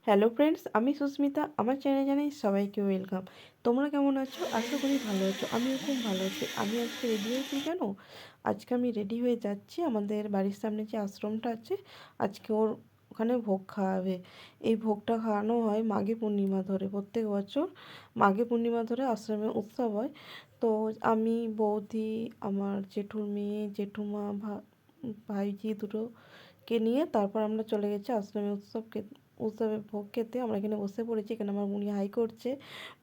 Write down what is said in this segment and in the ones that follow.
Hello friends, আমি সুস্মিতা। আমার চ্যানেলে জানাই সবাইকে ওয়েলকাম। তোমরা কেমন আছো? আশা করি ভালো আছো। আমিও খুব ভালো আছি। আমি আজকে রেডি হয়েছি কেন? আজকে আমি রেডি হয়ে যাচ্ছি আমাদের বাড়ির সামনে যে আশ্রমটা আছে, আজকে ওখানে ভোগ খাওয়াবে। এই ভোগটা খাওয়ানো হয় মাঘী পূর্ণিমা ধরে। প্রত্যেক বছর মাঘী পূর্ণিমা ধরে আশ্রমে উৎসব হয়। তো আমি, বৌদি, আমার জেঠুর মেয়ে, জেঠুমা, ভাইজি দুটোকে নিয়ে তারপর আমরা চলে গেছি আশ্রমে উৎসবে ভোগ খেতে। আমরা এখানে বসে পড়েছি। এখানে আমার মুনি হাই করছে,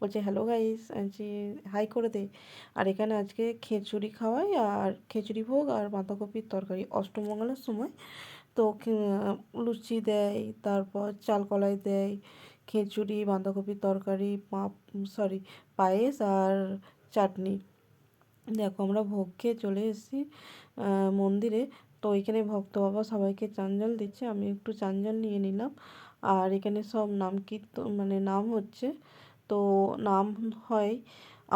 বলছে হ্যালো গাইস, যে হাই করে দে। আর এখানে আজকে খিচুড়ি খাওয়াই, আর খিচুড়ি ভোগ আর বাঁধাকপির তরকারি অষ্টমঙ্গলের সময়। তো লুচি দেয়, তারপর চাল কলাই দেয়, খিচুড়ি, বাঁধাকপির তরকারি, পায়েস আর চাটনি। দেখো আমরা ভোগ খেয়ে চলে এসেছি মন্দিরে। তো এখানে ভক্ত বাবা সবাইকে চান জল দিচ্ছে, আমি একটু চান জল নিয়ে নিলাম। আর এখানে সব নাম কীর্তন, মানে নাম হচ্ছে। তো নাম হয়,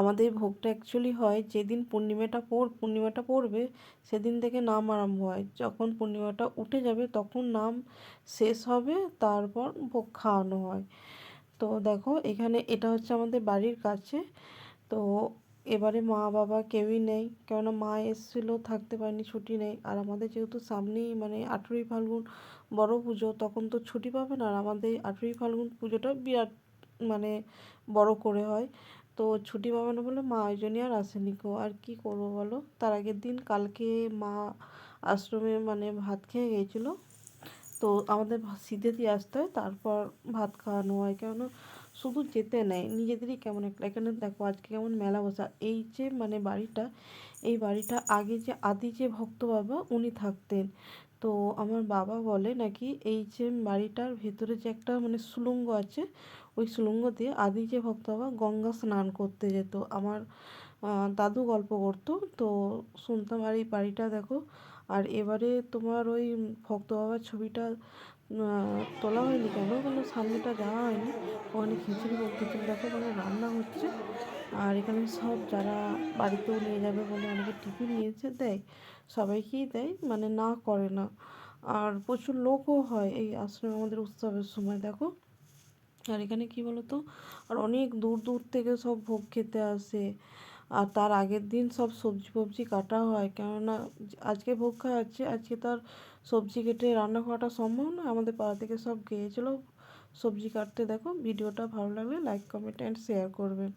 আমাদের ভোগটা অ্যাকচুয়ালি হয় যেদিন পূর্ণিমাটা পড়বে, সেদিন থেকে নাম আরম্ভ হয়। যখন পূর্ণিমাটা উঠে যাবে তখন নাম শেষ হবে, তারপর ভোগ খাওয়ানো হয়। তো দেখো এখানে এটা হচ্ছে আমাদের বাড়ির কাছে। তো এবারে মা বাবা কেউই নেই, কেননা মা এসেছিলো, থাকতে পারেনি, ছুটি নেই। আর আমাদের যেহেতু সামনেই মানে 8ই ফাল্গুন বড় পুজো, তখন তো ছুটি পাবে না। আর আমাদের 8ই ফাল্গুন পুজোটা বিরাট মানে বড় করে হয়। তো ছুটি পাবে না বলে মা ওই জন্যই আর আসেনি কো। আর কি করবো বলো, তার আগের দিন কালকে মা আশ্রমে মানে ভাত খেয়ে গিয়েছিলো। তো আমাদের সিধে দিয়ে আসতে হয়, তারপর ভাত খাওয়ানো হয়। কেননা শুধু যেতে নেয়, নিজেদেরই কেমন একটা। এখানে দেখো আজকে কেমন মেলা বসা। এই যে মানে বাড়িটা, এই বাড়িটা আগে যে আদি যে ভক্ত বাবা উনি থাকতেন। তো আমার বাবা বলে নাকি এই যে বাড়িটার ভেতরে যে একটা মানে সুড়ঙ্গ আছে, ওই সুড়ঙ্গ দিয়ে আদি যে ভক্ত বাবা গঙ্গা স্নান করতে যেত। আমার দাদু গল্প করতো, তো শুনতাম। আর এই বাড়িটা দেখো। আর এবারে তোমার ওই ভক্ত বাবার ছবিটা তোলা হয়নি কেন, কোনো সামনেটা যাওয়া হয়নি। ওখানে খিচুড়ি ভোগ, খিচুড়ি দেখো ওখানে রান্না হচ্ছে। আর এখানে সব যারা বাড়িতেও নিয়ে যাবে বলে অনেকে টিফিন নিয়ে এসে দেয়, সবাইকেই দেয়, মানে না করে না। আর প্রচুর লোকও হয় এই আশ্রমে আমাদের উৎসবের সময় দেখো। আর এখানে কি বলতো, আর অনেক দূর দূর থেকে সব ভোগ খেতে আসে। আর তার আগের দিন সব সবজি ফবজি কাটা হয়, কেননা আজকে ভোগ খাওয়াচ্ছে, আজকে তার সবজি কেটে রান্না করাটা সম্ভব না। আমাদের পাড়া থেকে সব গিয়েছিলো সবজি কাটতে। দেখো ভিডিওটা ভালো লাগলে লাইক, কমেন্ট অ্যান্ড শেয়ার করবেন।